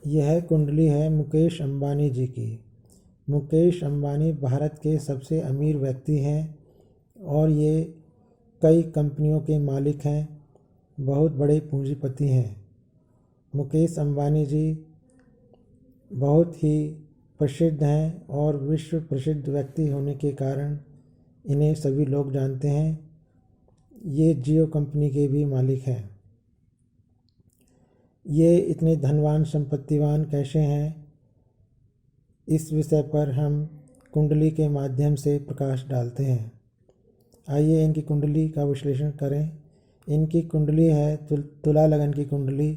यह कुंडली है मुकेश अंबानी जी की। मुकेश अंबानी भारत के सबसे अमीर व्यक्ति हैं और ये कई कंपनियों के मालिक हैं, बहुत बड़े पूंजीपति हैं। मुकेश अंबानी जी बहुत ही प्रसिद्ध हैं और विश्व प्रसिद्ध व्यक्ति होने के कारण इन्हें सभी लोग जानते हैं। ये जियो कंपनी के भी मालिक हैं। ये इतने धनवान संपत्तिवान कैसे हैं, इस विषय पर हम कुंडली के माध्यम से प्रकाश डालते हैं। आइए इनकी कुंडली का विश्लेषण करें। इनकी कुंडली है तुला लगन की कुंडली।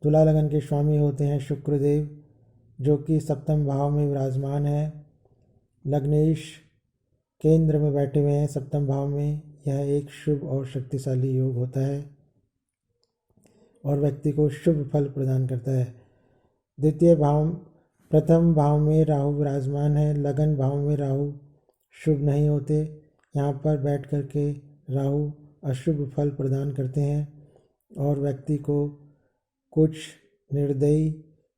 तुला लगन के स्वामी होते हैं शुक्रदेव, जो कि सप्तम भाव में विराजमान है। लग्नेश केंद्र में बैठे हुए हैं सप्तम भाव में। यह एक शुभ और शक्तिशाली योग होता है और व्यक्ति को शुभ फल प्रदान करता है। द्वितीय भाव, प्रथम भाव में राहु विराजमान है। लगन भाव में राहु शुभ नहीं होते। यहाँ पर बैठ कर के राहु अशुभ फल प्रदान करते हैं और व्यक्ति को कुछ निर्दयी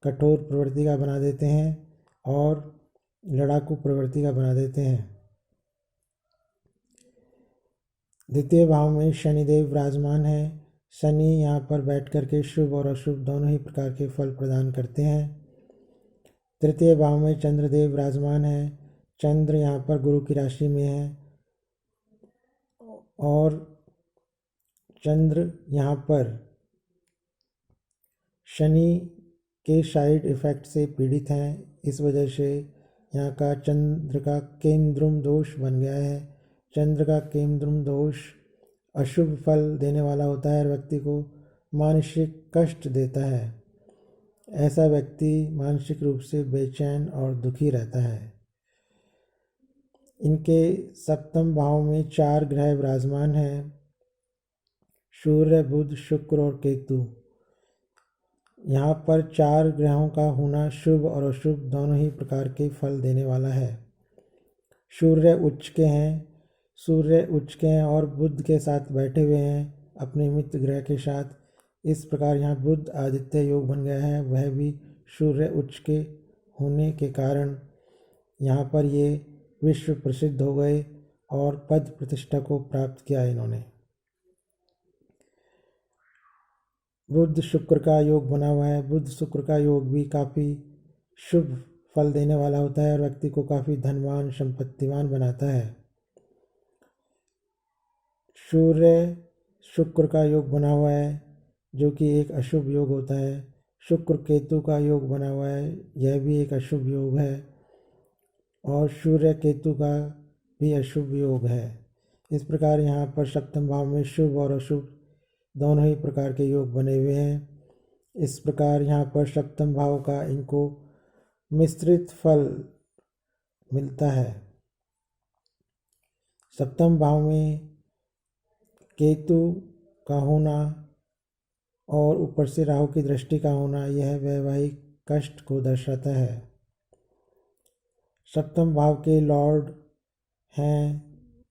कठोर प्रवृत्ति का बना देते हैं और लड़ाकू प्रवृत्ति का बना देते हैं। द्वितीय भाव में शनिदेव विराजमान है। शनि यहाँ पर बैठ कर के शुभ और अशुभ दोनों ही प्रकार के फल प्रदान करते हैं। तृतीय भाव में चंद्रदेव विराजमान है। चंद्र यहाँ पर गुरु की राशि में है और चंद्र यहाँ पर शनि के साइड इफ़ेक्ट से पीड़ित हैं। इस वजह से यहाँ का चंद्र का केंद्रुम दोष बन गया है। चंद्र का केंद्रुम दोष अशुभ फल देने वाला होता है और व्यक्ति को मानसिक कष्ट देता है। ऐसा व्यक्ति मानसिक रूप से बेचैन और दुखी रहता है। इनके सप्तम भाव में 4 ग्रह विराजमान हैं, सूर्य, बुध, शुक्र और केतु। यहाँ पर 4 ग्रहों का होना शुभ और अशुभ दोनों ही प्रकार के फल देने वाला है। सूर्य उच्च के हैं और बुध के साथ बैठे हुए हैं अपने मित्र ग्रह के साथ। इस प्रकार यहाँ बुध आदित्य योग बन गया है। वह भी सूर्य उच्च के होने के कारण यहाँ पर ये विश्व प्रसिद्ध हो गए और पद प्रतिष्ठा को प्राप्त किया इन्होंने। बुध शुक्र का योग बना हुआ है। बुध शुक्र का योग भी काफ़ी शुभ फल देने वाला होता है और व्यक्ति को काफ़ी धनवान संपत्तिवान बनाता है। सूर्य शुक्र का योग बना हुआ है जो कि एक अशुभ योग होता है। शुक्र केतु का योग बना हुआ है, यह भी एक अशुभ योग है और सूर्य केतु का भी अशुभ योग है। इस प्रकार यहाँ पर सप्तम भाव में शुभ और अशुभ दोनों ही प्रकार के योग बने हुए हैं। इस प्रकार यहाँ पर सप्तम भाव का इनको मिश्रित फल मिलता है। सप्तम भाव में केतु का होना और ऊपर से राहु की दृष्टि का होना यह वैवाहिक कष्ट को दर्शाता है। सप्तम भाव के लॉर्ड हैं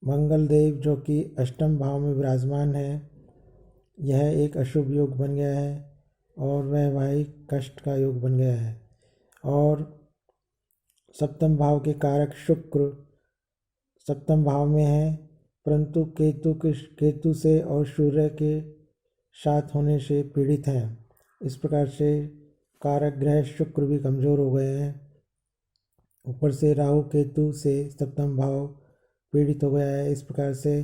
मंगल देव, जो कि अष्टम भाव में विराजमान है। यह एक अशुभ योग बन गया है और वैवाहिक कष्ट का योग बन गया है। और सप्तम भाव के कारक शुक्र सप्तम भाव में है, परंतु केतु से और सूर्य के साथ होने से पीड़ित हैं। इस प्रकार से कारक ग्रह शुक्र भी कमज़ोर हो गए हैं। ऊपर से राहु केतु से सप्तम भाव पीड़ित हो गया है। इस प्रकार से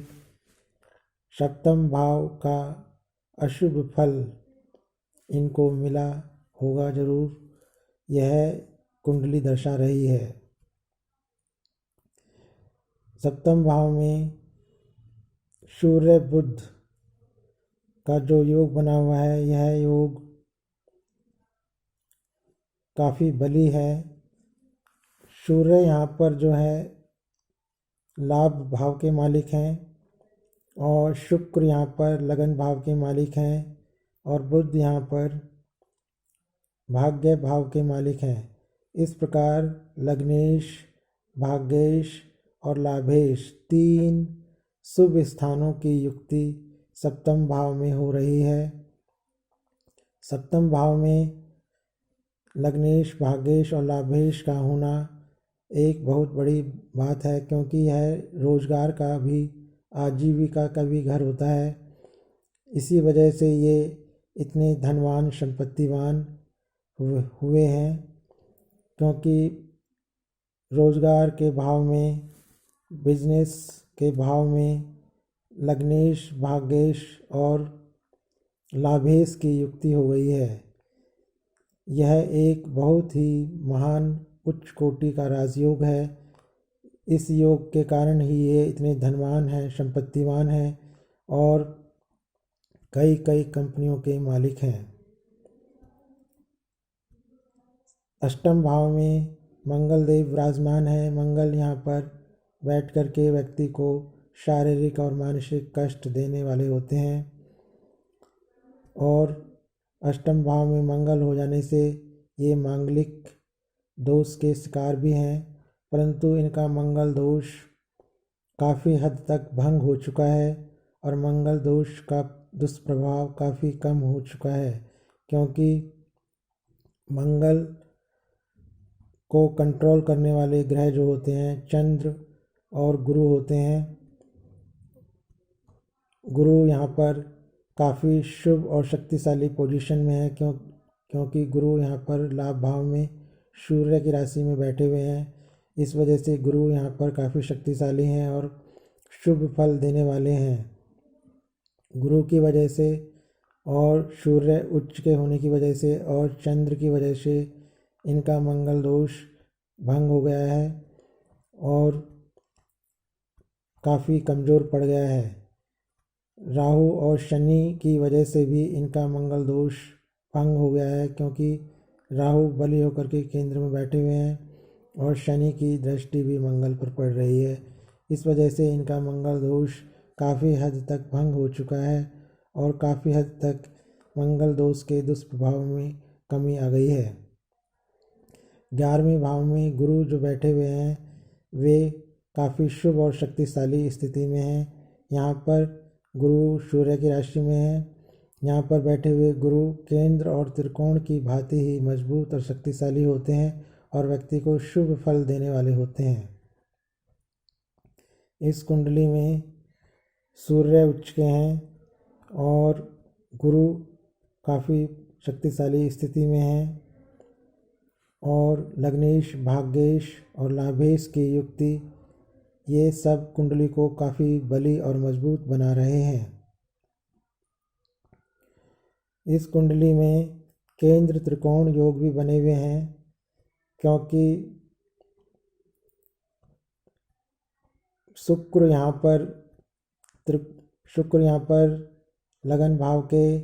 सप्तम भाव का अशुभ फल इनको मिला होगा जरूर, यह कुंडली दर्शा रही है। सप्तम भाव में सूर्य बुध का जो योग बना हुआ है, यह योग काफ़ी बली है। सूर्य यहाँ पर जो है लाभ भाव के मालिक हैं और शुक्र यहाँ पर लगन भाव के मालिक हैं और बुध यहाँ पर भाग्य भाव के मालिक हैं। इस प्रकार लग्नेश, भाग्येश और लाभेश 3 शुभ स्थानों की युक्ति सप्तम भाव में हो रही है। सप्तम भाव में लग्नेश, भाग्येश और लाभेश का होना एक बहुत बड़ी बात है, क्योंकि यह रोजगार का भी, आजीविका का भी घर होता है। इसी वजह से ये इतने धनवान, संपत्तिवान हुए हैं, क्योंकि रोजगार के भाव में, बिजनेस के भाव में लग्नेश, भाग्येश और लाभेश की युक्ति हो गई है। यह एक बहुत ही महान उच्च कोटि का राजयोग है। इस योग के कारण ही ये इतने धनवान हैं, संपत्तिवान हैं और कई कई कंपनियों के मालिक हैं। अष्टम भाव में मंगल देव विराजमान है। मंगल यहाँ पर बैठ कर के व्यक्ति को शारीरिक और मानसिक कष्ट देने वाले होते हैं, और अष्टम भाव में मंगल हो जाने से ये मांगलिक दोष के शिकार भी हैं, परंतु इनका मंगल दोष काफ़ी हद तक भंग हो चुका है और मंगल दोष का दुष्प्रभाव काफ़ी कम हो चुका है, क्योंकि मंगल को कंट्रोल करने वाले ग्रह जो होते हैं चंद्र और गुरु होते हैं। गुरु यहाँ पर काफ़ी शुभ और शक्तिशाली पोजीशन में है, क्योंकि गुरु यहाँ पर लाभ भाव में सूर्य की राशि में बैठे हुए हैं। इस वजह से गुरु यहाँ पर काफ़ी शक्तिशाली हैं और शुभ फल देने वाले हैं। गुरु की वजह से और सूर्य उच्च के होने की वजह से और चंद्र की वजह से इनका मंगल दोष भंग हो गया है और काफ़ी कमज़ोर पड़ गया है। राहु और शनि की वजह से भी इनका मंगल दोष भंग हो गया है, क्योंकि राहु बली होकर के केंद्र में बैठे हुए हैं और शनि की दृष्टि भी मंगल पर पड़ रही है। इस वजह से इनका मंगल दोष काफ़ी हद तक भंग हो चुका है और काफ़ी हद तक मंगल दोष के दुष्प्रभाव में कमी आ गई है। 11वें भाव में गुरु जो बैठे हुए हैं वे काफ़ी शुभ और शक्तिशाली स्थिति में हैं। यहाँ पर गुरु सूर्य की राशि में है। यहाँ पर बैठे हुए गुरु केंद्र और त्रिकोण की भांति ही मजबूत और शक्तिशाली होते हैं और व्यक्ति को शुभ फल देने वाले होते हैं। इस कुंडली में सूर्य उच्च के हैं और गुरु काफ़ी शक्तिशाली स्थिति में है और लग्नेश, भाग्येश और लाभेश की युक्ति ये सब कुंडली को काफ़ी बली और मजबूत बना रहे हैं। इस कुंडली में केंद्र त्रिकोण योग भी बने हुए हैं, क्योंकि शुक्र यहाँ पर लगन भाव के,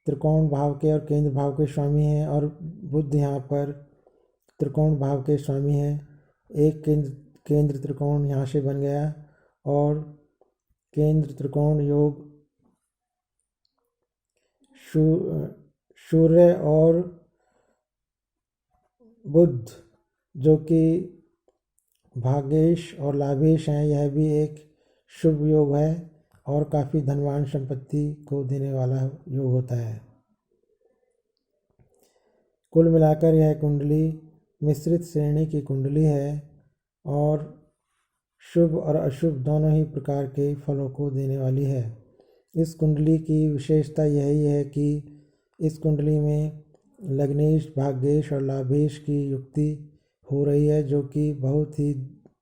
त्रिकोण भाव के और केंद्र भाव के स्वामी हैं और बुध यहाँ पर त्रिकोण भाव के स्वामी हैं। एक केंद्र त्रिकोण यहाँ से बन गया और केंद्र त्रिकोण योग सूर्य और बुध जो कि भाग्येश और लाभेश हैं, यह भी एक शुभ योग है और काफ़ी धनवान संपत्ति को देने वाला योग होता है। कुल मिलाकर यह कुंडली मिश्रित श्रेणी की कुंडली है और शुभ और अशुभ दोनों ही प्रकार के फलों को देने वाली है। इस कुंडली की विशेषता यही है कि इस कुंडली में लग्नेश, भाग्येश और लाभेश की युक्ति हो रही है, जो कि बहुत ही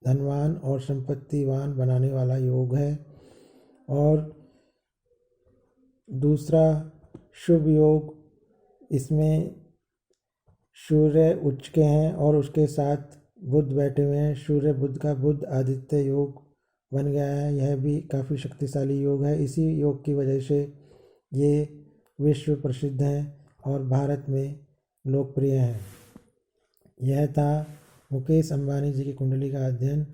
धनवान और संपत्तिवान बनाने वाला योग है। और दूसरा शुभ योग, इसमें सूर्य उच्च के हैं और उसके साथ बुध बैठे हुए हैं। सूर्य बुध का बुध आदित्य योग बन गया है। यह भी काफ़ी शक्तिशाली योग है। इसी योग की वजह से ये विश्व प्रसिद्ध हैं और भारत में लोकप्रिय हैं। यह था मुकेश अंबानी जी की कुंडली का अध्ययन।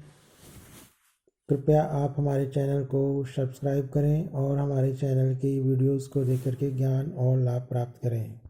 कृपया आप हमारे चैनल को सब्सक्राइब करें और हमारे चैनल की वीडियोस को देख करके ज्ञान और लाभ प्राप्त करें।